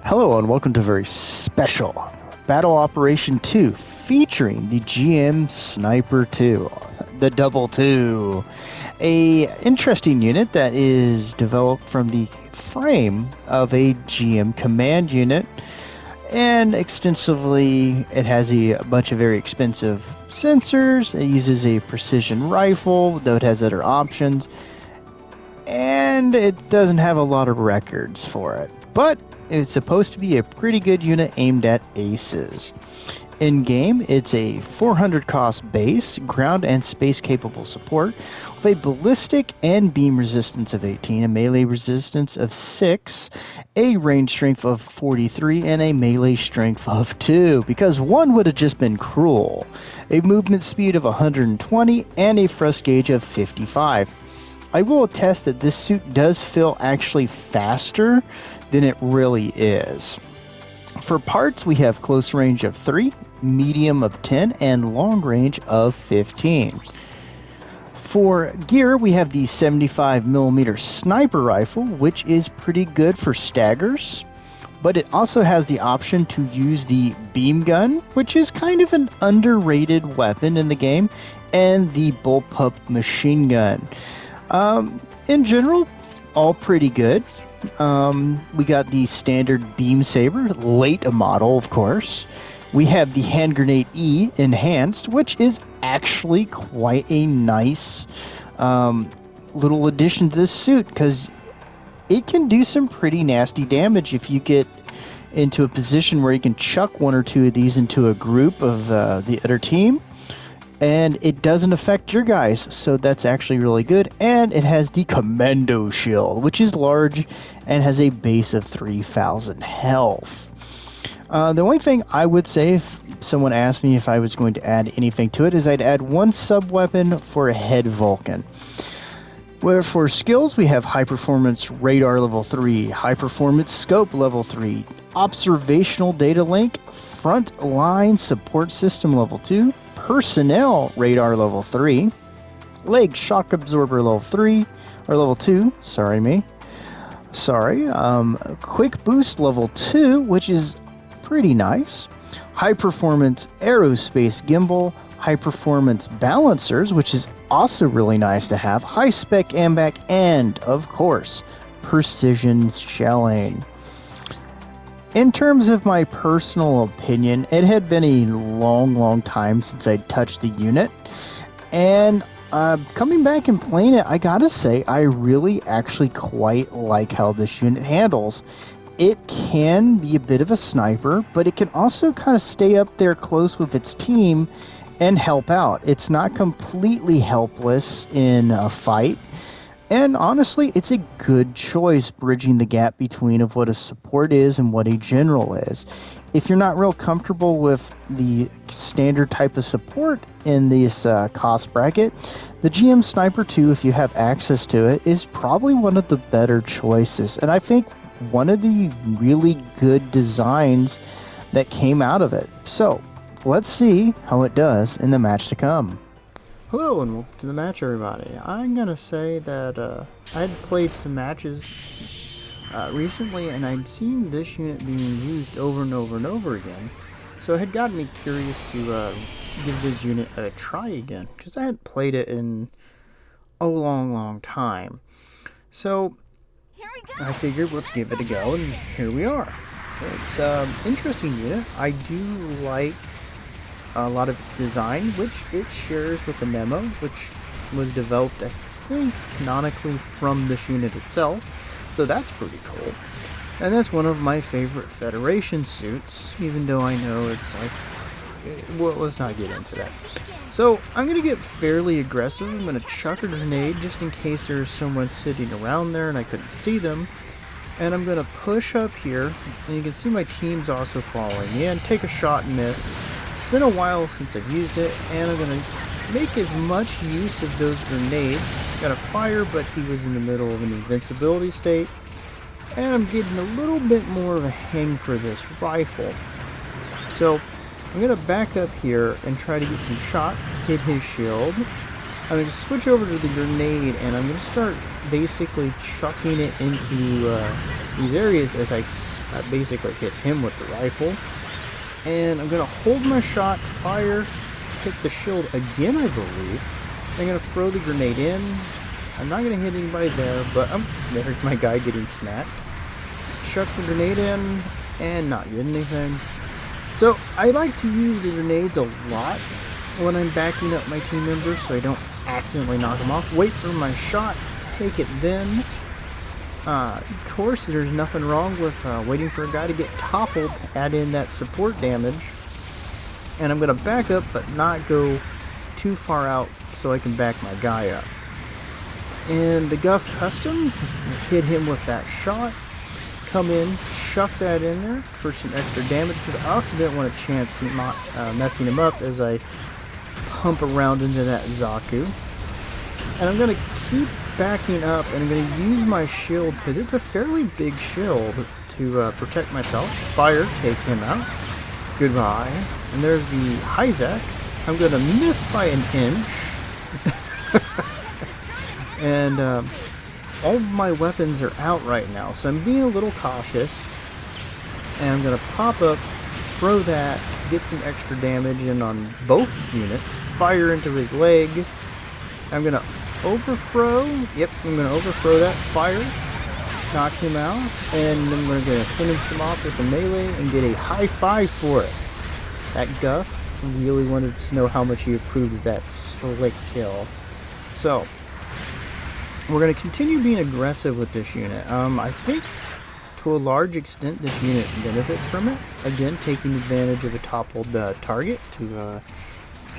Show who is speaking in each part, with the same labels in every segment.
Speaker 1: Hello and welcome to a very special Battle Operation 2 featuring the GM Sniper 2, the Double 2, a interesting unit that is developed from the frame of a GM command unit, and extensively it has a bunch of very expensive sensors. It uses a precision rifle, though it has other options, and it doesn't have a lot of records for it, but it's supposed to be a pretty good unit aimed at aces. In game, it's a 400 cost base, ground and space capable support, with a ballistic and beam resistance of 18, a melee resistance of 6, a range strength of 43, and a melee strength of 2, because 1 would have just been cruel, a movement speed of 120, and a thrust gauge of 55. I will attest that this suit does feel actually faster than it really is. For parts, we have close range of 3, medium of 10, and long range of 15. For gear, we have the 75mm sniper rifle, which is pretty good for staggers, but it also has the option to use the beam gun, which is kind of an underrated weapon in the game, and the bullpup machine gun. In general, all pretty good. We got the standard beam saber, late model, of course. We have the hand grenade E enhanced, which is actually quite a nice little addition to this suit, because it can do some pretty nasty damage if you get into a position where you can chuck one or two of these into a group of the other team, and it doesn't affect your guys, so that's actually really good. And it has the commando shield, which is large and has a base of 3,000 health. The only thing I would say if someone asked me if I was going to add anything to it is I'd add one sub weapon for a head Vulcan. Where for skills, we have high performance radar level 3, high performance scope level 3, observational data link, front line support system level 2, personnel radar level 3, leg shock absorber level 3, or level 2, quick boost level 2, which is pretty nice, high performance aerospace gimbal, high performance balancers, which is also really nice to have, high spec ambac, and of course, precision shelling. In terms of my personal opinion, it had been a long time since I'd touched the unit, and coming back and playing it, I gotta say, I really actually quite like how this unit handles. It can be a bit of a sniper, but it can also kind of stay up there close with its team and help out. It's not completely helpless in a fight. And honestly, it's a good choice bridging the gap between of what a support is and what a general is. If you're not real comfortable with the standard type of support in this cost bracket, the GM Sniper 2, if you have access to it, is probably one of the better choices. And I think one of the really good designs that came out of it. So, let's see how it does in the match to come.
Speaker 2: Hello and welcome to the match, everybody. I'm gonna say that I had played some matches recently, and I'd seen this unit being used over and over again, so it had gotten me curious to give this unit a try again, because I hadn't played it in a long time. So I figured let's give it a go, and here we are. It's an interesting unit. I do like a lot of its design, which it shares with the Nemo, which was developed, I think, canonically from this unit itself, so that's pretty cool. And that's one of my favorite Federation suits, even though I know it's like, well, let's not get into that. So I'm going to get fairly aggressive. I'm going to chuck a grenade just in case there's someone sitting around there and I couldn't see them. And I'm going to push up here, and you can see my team's also following in, take a shot and miss. It's been a while since I've used it, and I'm going to make as much use of those grenades. Got a fire, but he was in the middle of an invincibility state. And I'm getting a little bit more of a hang for this rifle. So I'm going to back up here and try to get some shots, hit his shield. I'm going to switch over to the grenade, and I'm going to start basically chucking it into these areas as I basically hit him with the rifle. And I'm going to hold my shot, fire, hit the shield again, I believe. I'm going to throw the grenade in. I'm not going to hit anybody there, but there's my guy getting smacked. Chuck the grenade in and not get anything. So I like to use the grenades a lot when I'm backing up my team members so I don't accidentally knock them off. Wait for my shot, take it then. Of course, there's nothing wrong with waiting for a guy to get toppled to add in that support damage. And I'm going to back up but not go too far out so I can back my guy up. And the Guff Custom, hit him with that shot. Come in, chuck that in there for some extra damage because I also didn't want a chance not messing him up as I pump around into that Zaku. And I'm going to keep backing up and I'm going to use my shield because it's a fairly big shield to protect myself. Fire, take him out. Goodbye. And there's the Hyzak. I'm going to miss by an inch. And all of my weapons are out right now, so I'm being a little cautious. And I'm going to pop up, throw that, get some extra damage in on both units, fire into his leg. I'm going to overthrow. Yep, I'm going to overthrow that, fire, knock him out, and then we're going to finish him off with a melee and get a high five for it. That Guff really wanted to know how much he approved of that slick kill. So, we're going to continue being aggressive with this unit. I think to a large extent this unit benefits from it. Again, taking advantage of a toppled target to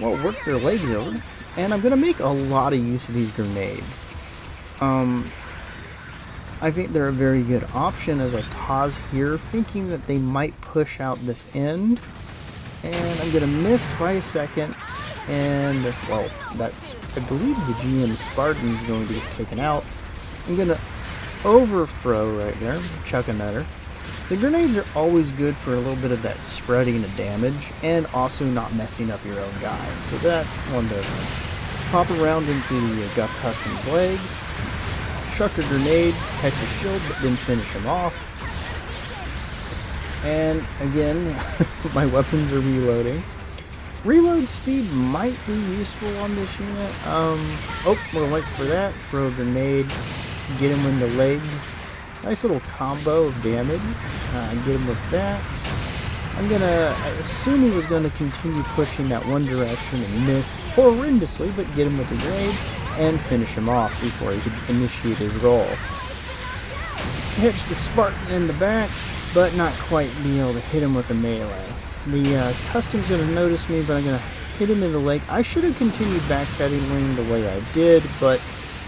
Speaker 2: work their legs over. And I'm going to make a lot of use of these grenades. I think they're a very good option as I pause here, thinking that they might push out this end. And I'm going to miss by a second. And, well, that's, I believe the GM Spartan is going to get taken out. I'm going to overthrow right there, chuck another. The grenades are always good for a little bit of that spreading of damage and also not messing up your own guys. So that's one difference. Pop around into the Guff Custom's legs, chuck a grenade, catch a shield, but then finish him off. And again, my weapons are reloading. Reload speed might be useful on this unit. We'll wait for that. Throw a grenade, get him in the legs. Nice little combo of damage. Get him with that. I assume he was gonna continue pushing that one direction and miss horrendously, but get him with the grenade and finish him off before he could initiate his roll. Catch the Spartan in the back, but not quite be able to hit him with the melee. The Custom's going to notice me, but I'm going to hit him in the leg. I should have continued backpedaling the way I did, but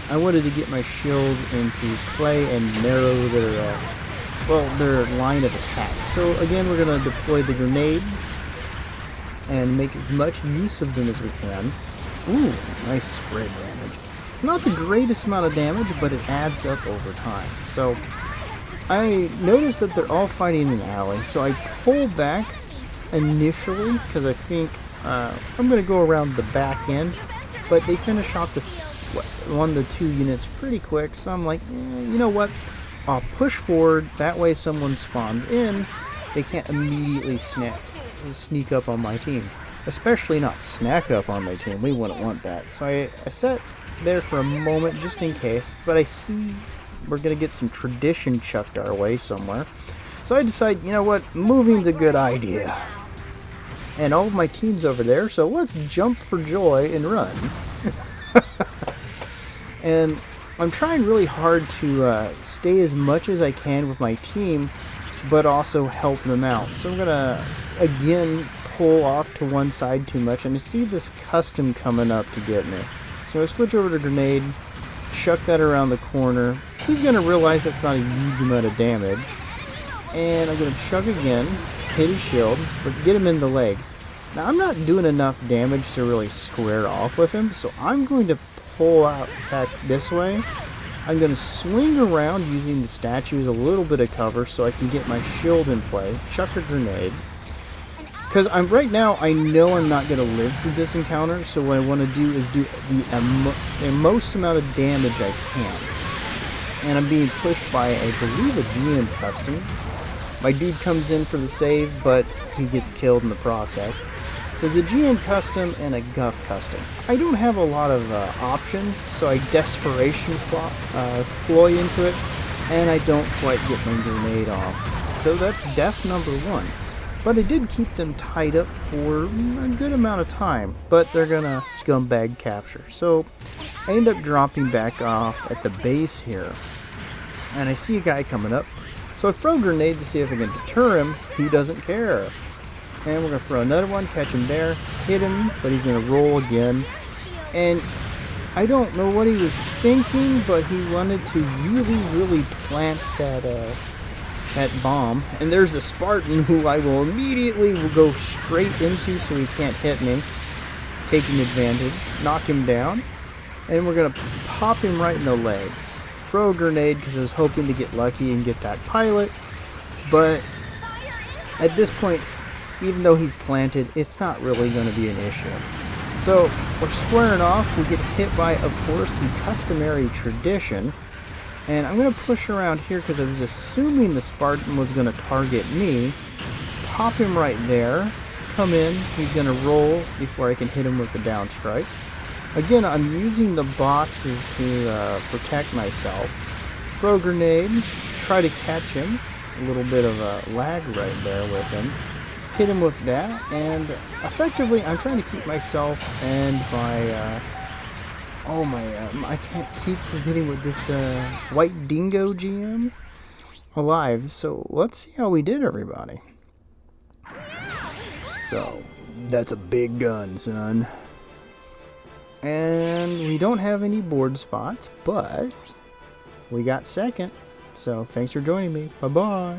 Speaker 2: I wanted to get my shield into play and narrow their line of attack. So again, we're going to deploy the grenades and make as much use of them as we can. Ooh, nice spread damage. It's not the greatest amount of damage, but it adds up over time. So I noticed that they're all fighting in an alley, so I pull back initially because I think I'm going to go around the back end, but they finish off one of the two units pretty quick, so I'm like, you know what, I'll push forward, that way someone spawns in, they can't immediately sneak up on my team, especially not snack up on my team. We wouldn't want that. So I sat there for a moment just in case, but I see we're going to get some tradition chucked our way somewhere, so I decide, you know what, moving's a good idea. And all of my team's over there, so let's jump for joy and run. And I'm trying really hard to stay as much as I can with my team, but also help them out. So I'm going to, again, pull off to one side too much, and I see this Custom coming up to get me. So I switch over to grenade, chuck that around the corner. He's going to realize that's not a huge amount of damage. And I'm going to chuck again, hit his shield, but get him in the legs. Now I'm not doing enough damage to really square off with him, so I'm going to pull out back this way. I'm going to swing around using the statue as a little bit of cover so I can get my shield in play, chuck a grenade. Because right now I know I'm not going to live through this encounter, so what I want to do is do the most amount of damage I can. and I'm being pushed by, I believe, a GM custom. My dude comes in for the save, but he gets killed in the process. There's a GM custom and a Guff custom. I don't have a lot of options, so I desperation ploy into it, and I don't quite get my grenade off. So that's death number 1. But I did keep them tied up for a good amount of time, but they're gonna scumbag capture. So I end up dropping back off at the base here, and I see a guy coming up. So I throw a grenade to see if I can deter him. He doesn't care. And we're gonna throw another one, catch him there, hit him, but he's gonna roll again. And I don't know what he was thinking, but he wanted to really plant that bomb. And there's a Spartan who I will immediately go straight into so he can't hit me. Taking advantage, knock him down, and we're gonna pop him right in the legs. Throw a grenade because I was hoping to get lucky and get that pilot, but at this point, even though he's planted, it's not really going to be an issue. So we're squaring off. We get hit by, of course, the customary tradition. And I'm going to push around here because I was assuming the Spartan was going to target me. Pop him right there. Come in. He's going to roll before I can hit him with the down strike. Again, I'm using the boxes to protect myself. Throw a grenade. Try to catch him. A little bit of a lag right there with him. Hit him with that, and effectively I'm trying to keep myself and my I can't keep forgetting what this white dingo GM alive. So let's see how we did, everybody. So that's a big gun, son, and we don't have any board spots, but we got second. So thanks for joining me. Bye bye.